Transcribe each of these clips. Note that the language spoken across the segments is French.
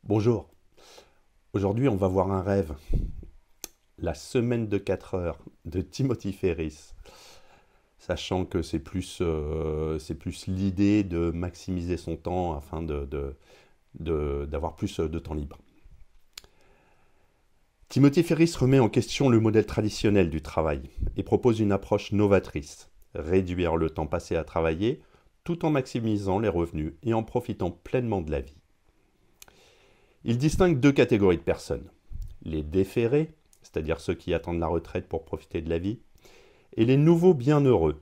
Bonjour, aujourd'hui on va voir un rêve, la semaine de 4 heures de Timothy Ferriss, sachant que c'est plus l'idée de maximiser son temps afin d'avoir plus de temps libre. Timothy Ferriss remet en question le modèle traditionnel du travail et propose une approche novatrice, réduire le temps passé à travailler tout en maximisant les revenus et en profitant pleinement de la vie. Il distingue deux catégories de personnes, les déférés, c'est-à-dire ceux qui attendent la retraite pour profiter de la vie, et les nouveaux bienheureux,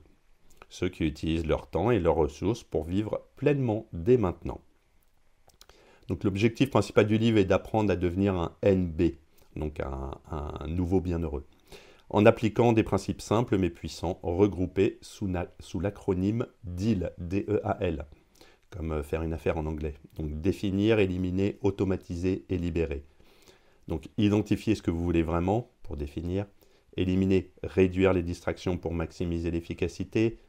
ceux qui utilisent leur temps et leurs ressources pour vivre pleinement dès maintenant. Donc l'objectif principal du livre est d'apprendre à devenir un NB, donc un nouveau bienheureux, en appliquant des principes simples mais puissants regroupés sous l'acronyme DEAL, D-E-A-L, comme faire une affaire en anglais. Donc définir, éliminer, automatiser et libérer. Donc identifier ce que vous voulez vraiment pour définir, éliminer, réduire les distractions pour maximiser l'efficacité,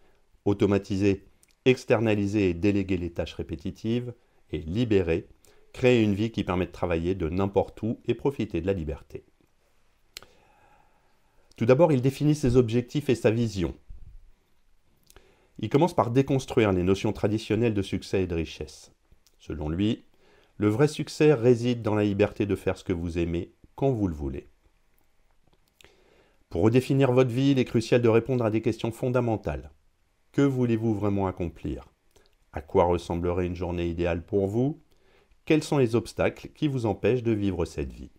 automatiser, externaliser et déléguer les tâches répétitives, et libérer, créer une vie qui permet de travailler de n'importe où et profiter de la liberté. Tout d'abord, il définit ses objectifs et sa vision. Il commence par déconstruire les notions traditionnelles de succès et de richesse. Selon lui, le vrai succès réside dans la liberté de faire ce que vous aimez quand vous le voulez. Pour redéfinir votre vie, il est crucial de répondre à des questions fondamentales. Que voulez-vous vraiment accomplir? À quoi ressemblerait une journée idéale pour vous? Quels sont les obstacles qui vous empêchent de vivre cette vie?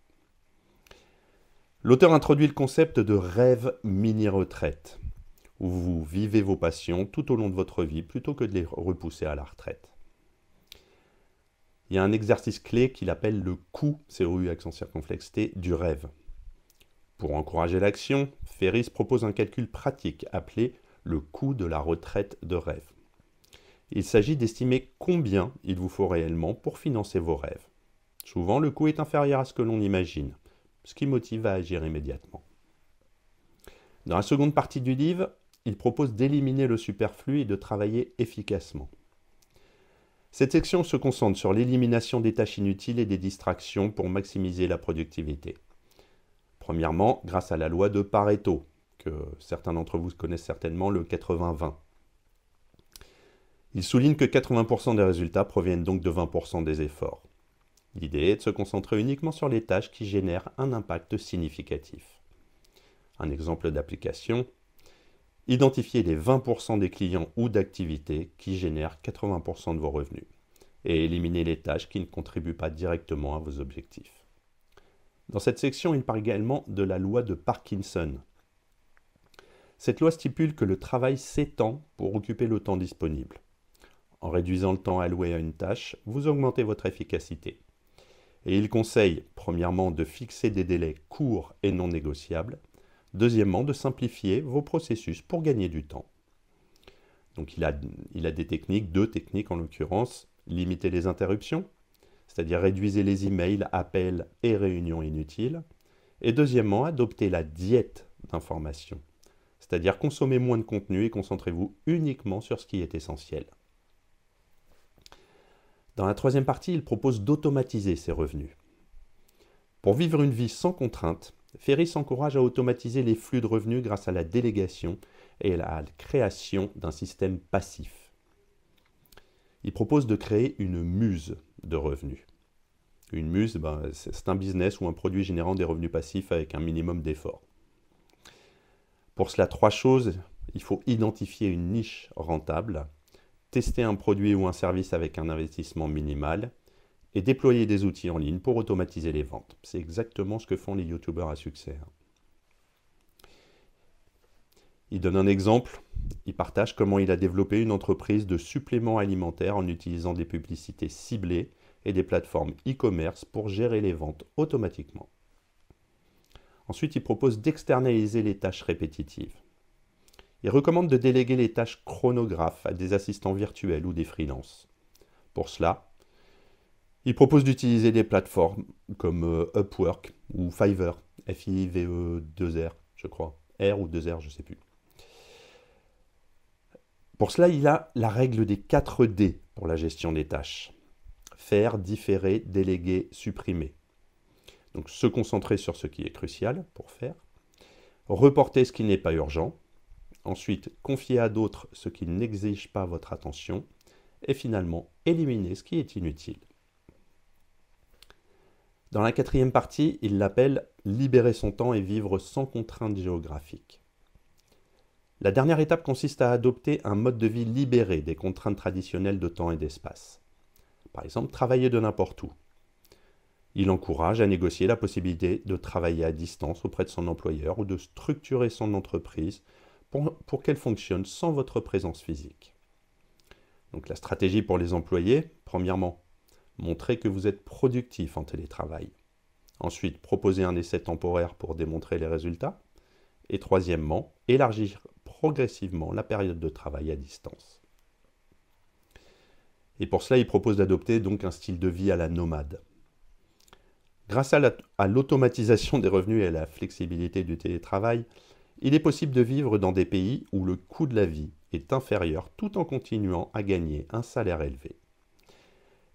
L'auteur introduit le concept de rêve mini-retraite, où vous vivez vos passions tout au long de votre vie plutôt que de les repousser à la retraite. Il y a un exercice clé qu'il appelle le coût, COU accent circonflexe T, du rêve. Pour encourager l'action, Ferriss propose un calcul pratique appelé le coût de la retraite de rêve. Il s'agit d'estimer combien il vous faut réellement pour financer vos rêves. Souvent, le coût est inférieur à ce que l'on imagine, ce qui motive à agir immédiatement. Dans la seconde partie du livre, il propose d'éliminer le superflu et de travailler efficacement. Cette section se concentre sur l'élimination des tâches inutiles et des distractions pour maximiser la productivité. Premièrement, grâce à la loi de Pareto, que certains d'entre vous connaissent certainement, le 80-20. Il souligne que 80% des résultats proviennent donc de 20% des efforts. L'idée est de se concentrer uniquement sur les tâches qui génèrent un impact significatif. Un exemple d'application, identifiez les 20% des clients ou d'activités qui génèrent 80% de vos revenus et éliminez les tâches qui ne contribuent pas directement à vos objectifs. Dans cette section, il parle également de la loi de Parkinson. Cette loi stipule que le travail s'étend pour occuper le temps disponible. En réduisant le temps alloué à une tâche, vous augmentez votre efficacité. Et il conseille, premièrement, de fixer des délais courts et non négociables. Deuxièmement, de simplifier vos processus pour gagner du temps. Donc il a des techniques, deux techniques en l'occurrence. Limiter les interruptions, c'est-à-dire réduisez les emails, appels et réunions inutiles. Et deuxièmement, adopter la diète d'information, c'est-à-dire consommer moins de contenu et concentrez-vous uniquement sur ce qui est essentiel. Dans la troisième partie, il propose d'automatiser ses revenus. Pour vivre une vie sans contrainte, Ferriss encourage à automatiser les flux de revenus grâce à la délégation et à la création d'un système passif. Il propose de créer une muse de revenus. Une muse, c'est un business ou un produit générant des revenus passifs avec un minimum d'effort. Pour cela, trois choses. Il faut identifier une niche rentable, tester un produit ou un service avec un investissement minimal et déployer des outils en ligne pour automatiser les ventes. C'est exactement ce que font les youtubeurs à succès. Il donne un exemple. Il partage comment il a développé une entreprise de suppléments alimentaires en utilisant des publicités ciblées et des plateformes e-commerce pour gérer les ventes automatiquement. Ensuite, il propose d'externaliser les tâches répétitives. Il recommande de déléguer les tâches chronographes à des assistants virtuels ou des freelances. Pour cela, il propose d'utiliser des plateformes comme Upwork ou Fiverr, F-I-V-E-2-R, je crois, R ou 2R, je ne sais plus. Pour cela, il a la règle des 4 D pour la gestion des tâches. faire, différer, déléguer, supprimer. Donc se concentrer sur ce qui est crucial pour faire. Reporter ce qui n'est pas urgent. Ensuite, confier à d'autres ce qui n'exige pas votre attention. Et finalement, éliminer ce qui est inutile. Dans la 4e partie, il l'appelle « libérer son temps et vivre sans contraintes géographiques ». La dernière étape consiste à adopter un mode de vie libéré des contraintes traditionnelles de temps et d'espace. Par exemple, travailler de n'importe où. Il encourage à négocier la possibilité de travailler à distance auprès de son employeur ou de structurer son entreprise pour qu'elle fonctionne sans votre présence physique. Donc la stratégie pour les employés, premièrement, montrer que vous êtes productif en télétravail. Ensuite, proposer un essai temporaire pour démontrer les résultats. Et troisièmement, élargir progressivement la période de travail à distance. Et pour cela, il propose d'adopter donc un style de vie à la nomade. Grâce à l'automatisation des revenus et à la flexibilité du télétravail, il est possible de vivre dans des pays où le coût de la vie est inférieur tout en continuant à gagner un salaire élevé.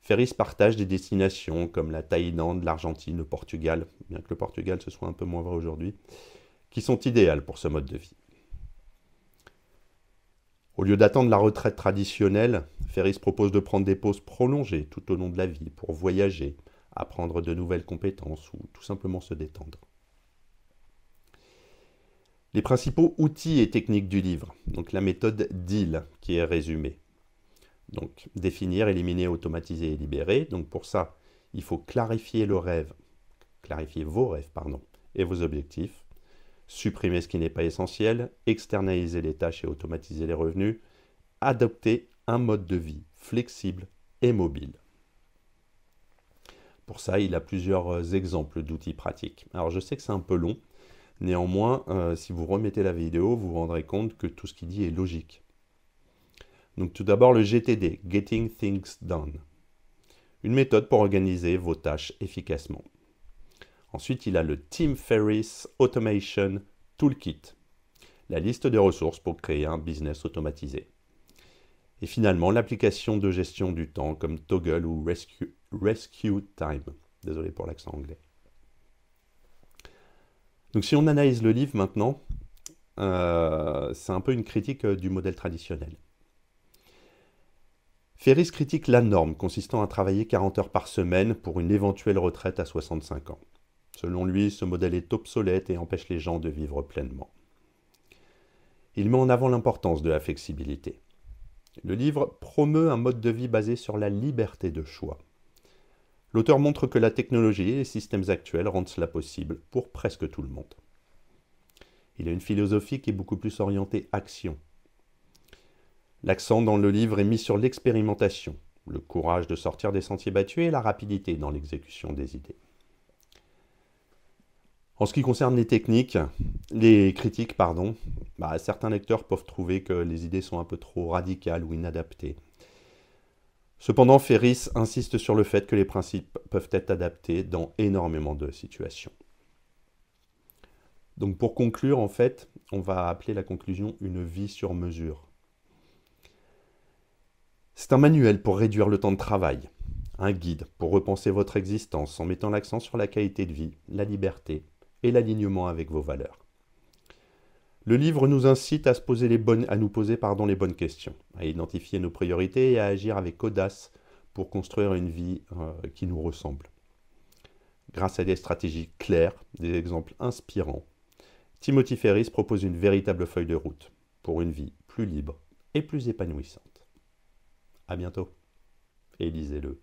Ferris partage des destinations comme la Thaïlande, l'Argentine, le Portugal, bien que le Portugal ce soit un peu moins vrai aujourd'hui, qui sont idéales pour ce mode de vie. Au lieu d'attendre la retraite traditionnelle, Ferris propose de prendre des pauses prolongées tout au long de la vie pour voyager, apprendre de nouvelles compétences ou tout simplement se détendre. Les principaux outils et techniques du livre, donc la méthode DEAL qui est résumée. Donc définir, éliminer, automatiser et libérer. Donc pour ça, il faut clarifier vos rêves, et vos objectifs. Supprimer ce qui n'est pas essentiel, externaliser les tâches et automatiser les revenus, adopter un mode de vie flexible et mobile. Pour ça, il a plusieurs exemples d'outils pratiques. Alors je sais que c'est un peu long, néanmoins, si vous remettez la vidéo, vous vous rendrez compte que tout ce qu'il dit est logique. Donc tout d'abord le GTD, Getting Things Done. Une méthode pour organiser vos tâches efficacement. Ensuite, il a le Tim Ferriss Automation Toolkit, la liste de ressources pour créer un business automatisé. Et finalement, l'application de gestion du temps comme Toggle ou Rescue Time. Désolé pour l'accent anglais. Donc si on analyse le livre maintenant, c'est un peu une critique du modèle traditionnel. Ferriss critique la norme consistant à travailler 40 heures par semaine pour une éventuelle retraite à 65 ans. Selon lui, ce modèle est obsolète et empêche les gens de vivre pleinement. Il met en avant l'importance de la flexibilité. Le livre promeut un mode de vie basé sur la liberté de choix. L'auteur montre que la technologie et les systèmes actuels rendent cela possible pour presque tout le monde. Il a une philosophie qui est beaucoup plus orientée action. L'accent dans le livre est mis sur l'expérimentation, le courage de sortir des sentiers battus et la rapidité dans l'exécution des idées. En ce qui concerne les critiques, certains lecteurs peuvent trouver que les idées sont un peu trop radicales ou inadaptées. Cependant, Ferriss insiste sur le fait que les principes peuvent être adaptés dans énormément de situations. Donc pour conclure, en fait, on va appeler la conclusion une vie sur mesure. C'est un manuel pour réduire le temps de travail, un guide pour repenser votre existence en mettant l'accent sur la qualité de vie, la liberté et l'alignement avec vos valeurs. Le livre nous incite à nous poser les bonnes questions, à identifier nos priorités et à agir avec audace pour construire une vie qui nous ressemble. Grâce à des stratégies claires, des exemples inspirants, Timothy Ferriss propose une véritable feuille de route pour une vie plus libre et plus épanouissante. À bientôt et lisez-le.